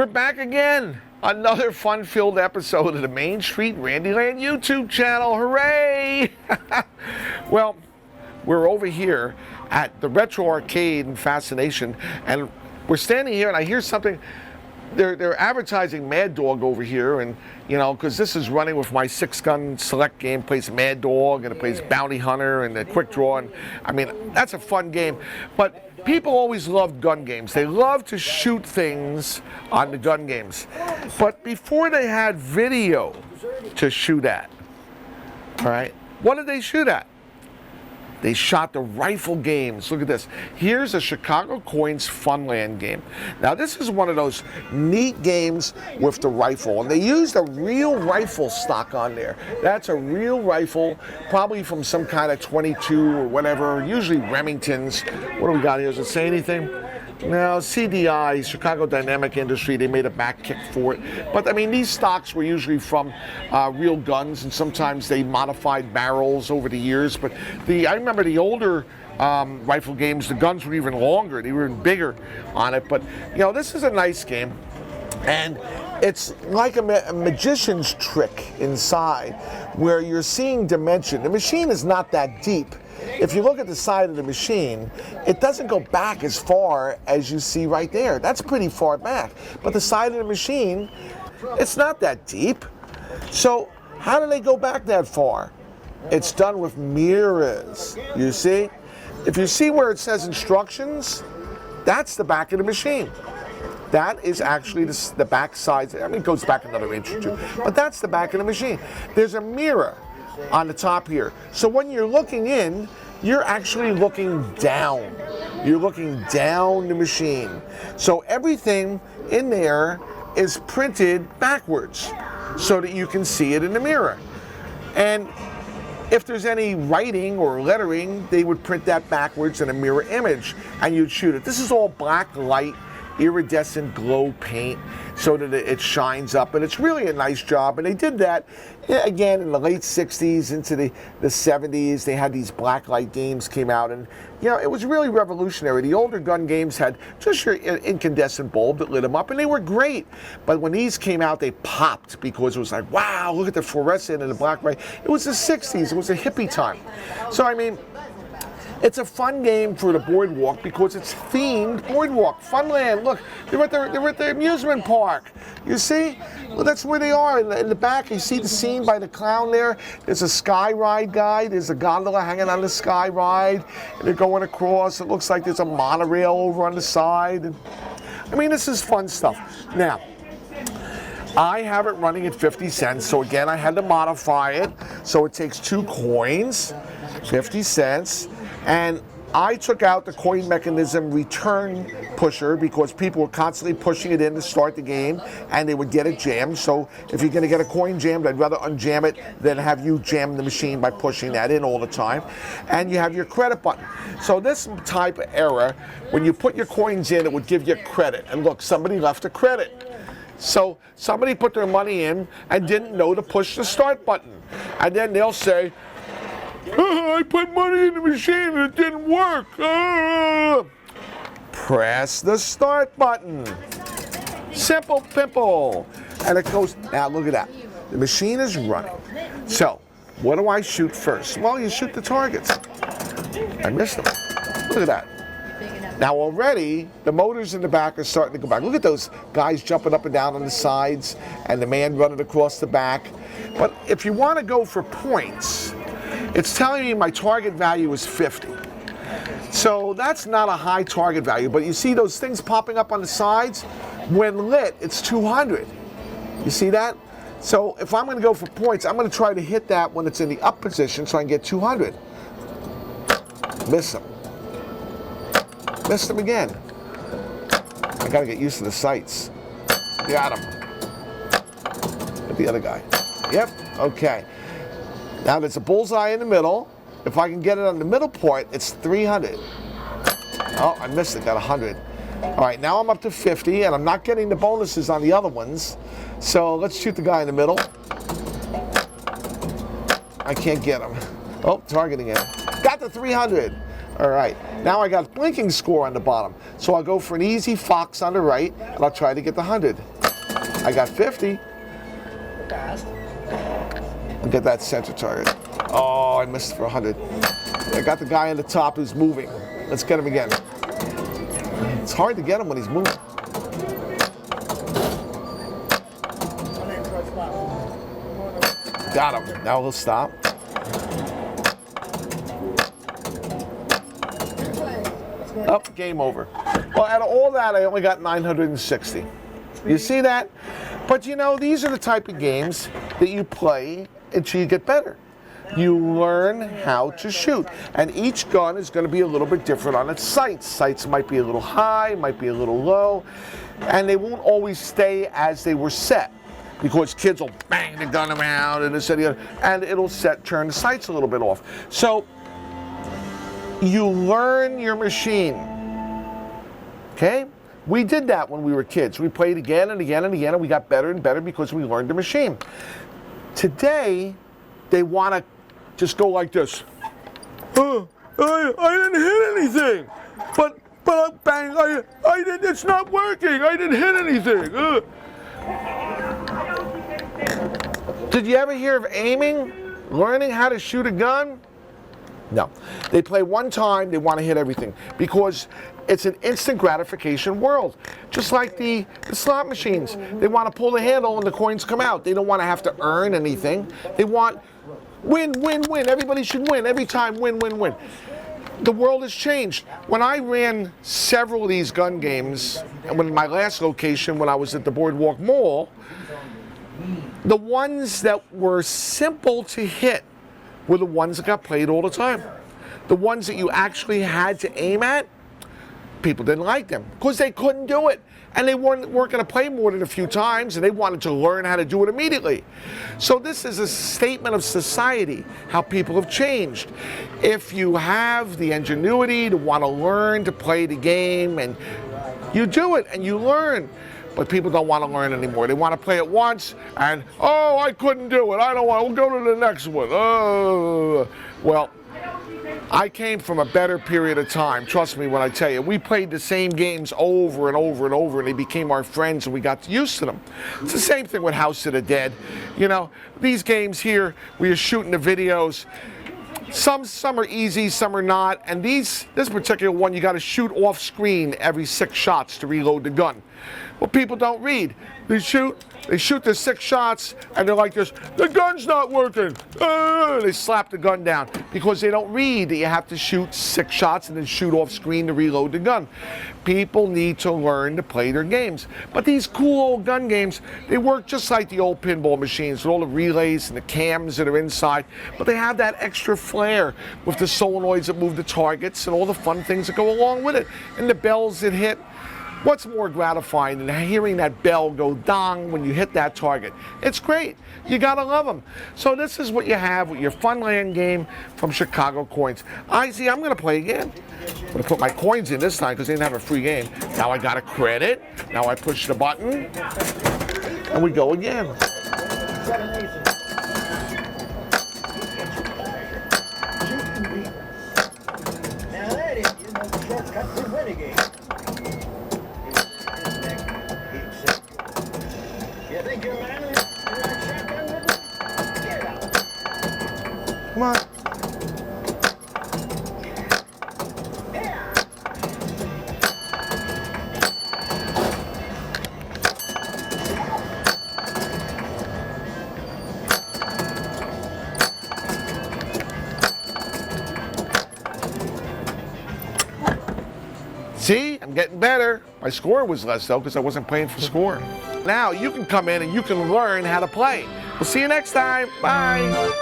We're back again. Another fun-filled episode of the Main Street Randyland YouTube channel. Hooray! Well, we're over here at the Retro Arcade and Fascination, and we're standing here and I hear something. They're advertising Mad Dog over here, and you know, because this is running with my 6-gun select game. Plays Mad Dog and it plays Bounty Hunter and the Quick Draw, and I mean that's a fun game. But people always loved gun games. They love to shoot things on the gun games. But before they had video to shoot at, all right, what did they shoot at? They shot the rifle games. Look at this. Here's a Chicago Coins Funland game. Now this is one of those neat games with the rifle, and they used a real rifle stock on there. That's a real rifle, probably from some kind of 22 or whatever, usually Remingtons. What do we got here? Does it say anything? Now, CDI, Chicago Dynamic Industry, they made a back kick for it. But, I mean, these stocks were usually from real guns, and sometimes they modified barrels over the years. But I remember the older rifle games, the guns were even longer. They were even bigger on it. But, you know, this is a nice game. And it's like a magician's trick inside, where you're seeing dimension. The machine is not that deep. If you look at the side of the machine, it doesn't go back as far as you see right there. That's pretty far back. But the side of the machine, it's not that deep. So how do they go back that far? It's done with mirrors, you see? If you see where it says instructions, that's the back of the machine. That is actually the back side. I mean, it goes back another inch or two. But that's the back of the machine. There's a mirror on the top here. So when you're looking in, you're actually looking down. You're looking down the machine. So everything in there is printed backwards so that you can see it in the mirror. And if there's any writing or lettering, they would print that backwards in a mirror image and you'd shoot it. This is all black light, iridescent glow paint so that it shines up, and it's really a nice job. And they did that again in the late 60s into the 70s. They had these blacklight games came out, and you know, it was really revolutionary. The older gun games had just your incandescent bulb that lit them up, and they were great. But when these came out, they popped because it was like, wow, look at the fluorescent and the black light. It was the 60s. It was a hippie time. So I mean, it's a fun game for the boardwalk because it's themed boardwalk. Funland, look, they're at the amusement park. You see? Well, that's where they are. In the back, you see the scene by the clown there. There's a sky ride guy. There's a gondola hanging on the sky ride. And they're going across. It looks like there's a monorail over on the side. And, I mean, this is fun stuff. Now, I have it running at 50 cents. So again, I had to modify it. So it takes 2 coins, 50 cents. And I took out the coin mechanism return pusher because people were constantly pushing it in to start the game and they would get it jammed. So if you're going to get a coin jammed, I'd rather unjam it than have you jam the machine by pushing that in all the time. And you have your credit button. So this type of error, when you put your coins in, it would give you credit. And look, somebody left a credit. So somebody put their money in and didn't know to push the start button. And then they'll say, I put money in the machine and it didn't work. Press the start button. Simple pimple. And it goes, now look at that. The machine is running. So, what do I shoot first? Well, you shoot the targets. I missed them. Look at that. Now already, the motors in the back are starting to go back. Look at those guys jumping up and down on the sides and the man running across the back. But if you want to go for points, it's telling me my target value is 50. So that's not a high target value, but you see those things popping up on the sides? When lit, it's 200. You see that? So if I'm going to go for points, I'm going to try to hit that when it's in the up position so I can get 200. Miss them. Missed them again. I got to get used to the sights. Got him. Hit the other guy. Yep, okay. Now there's a bullseye in the middle. If I can get it on the middle point, it's 300. Oh, I missed it, got 100. All right, now I'm up to 50, and I'm not getting the bonuses on the other ones. So let's shoot the guy in the middle. I can't get him. Oh, targeting him. Got the 300. All right, now I got blinking score on the bottom. So I'll go for an easy fox on the right, and I'll try to get the 100. I got 50. Look at that center target. Oh, I missed for 100. I got the guy on the top who's moving. Let's get him again. It's hard to get him when he's moving. Got him. Now he'll stop. Oh, game over. Well, out of all that, I only got 960. You see that? But you know, these are the type of games that you play until you get better. You learn how to shoot. And each gun is going to be a little bit different on its sights. Sights might be a little high, might be a little low, and they won't always stay as they were set, because kids will bang the gun around and this and the other, and it'll turn the sights a little bit off. So you learn your machine. Okay? We did that when we were kids. We played again and again and again, and we got better and better because we learned the machine. Today, they want to just go like this. I didn't hit anything. But bang, I did. It's not working. I didn't hit anything. Did you ever hear of aiming? Learning how to shoot a gun? No. They play one time, they want to hit everything because it's an instant gratification world. Just like the slot machines. They want to pull the handle and the coins come out. They don't want to have to earn anything. They want win, win, win. Everybody should win. Every time, win, win, win. The world has changed. When I ran several of these gun games, and when my last location, when I was at the Boardwalk Mall, the ones that were simple to hit were the ones that got played all the time. The ones that you actually had to aim at, people didn't like them because they couldn't do it. And they weren't going to play more than a few times, and they wanted to learn how to do it immediately. So this is a statement of society, how people have changed. If you have the ingenuity to want to learn to play the game, and you do it and you learn. But people don't want to learn anymore. They want to play it once and, oh, I couldn't do it. I don't want to. We'll go to the next one. Oh. Well, I came from a better period of time. Trust me when I tell you. We played the same games over and over and over, and they became our friends, and we got used to them. It's the same thing with House of the Dead. You know, these games here where you're shooting the videos, some are easy, some are not. And this particular one, you got to shoot off screen every 6 shots to reload the gun. Well, people don't read. They shoot their 6 shots, and they're like this, the gun's not working. They slap the gun down because they don't read that you have to shoot 6 shots and then shoot off screen to reload the gun. People need to learn to play their games. But these cool old gun games, they work just like the old pinball machines with all the relays and the cams that are inside, but they have that extra flair with the solenoids that move the targets and all the fun things that go along with it, and the bells that hit. What's more gratifying than hearing that bell go dong when you hit that target? It's great. You gotta love them. So this is what you have with your Funland game from Chicago Coins. I'm gonna play again. I'm gonna put my coins in this time because they didn't have a free game. Now I got a credit. Now I push the button, and we go again. Now that is the shortcut to renegade. Come on. See, I'm getting better. My score was less though because I wasn't playing for score. Now you can come in and you can learn how to play. We'll see you next time. Bye.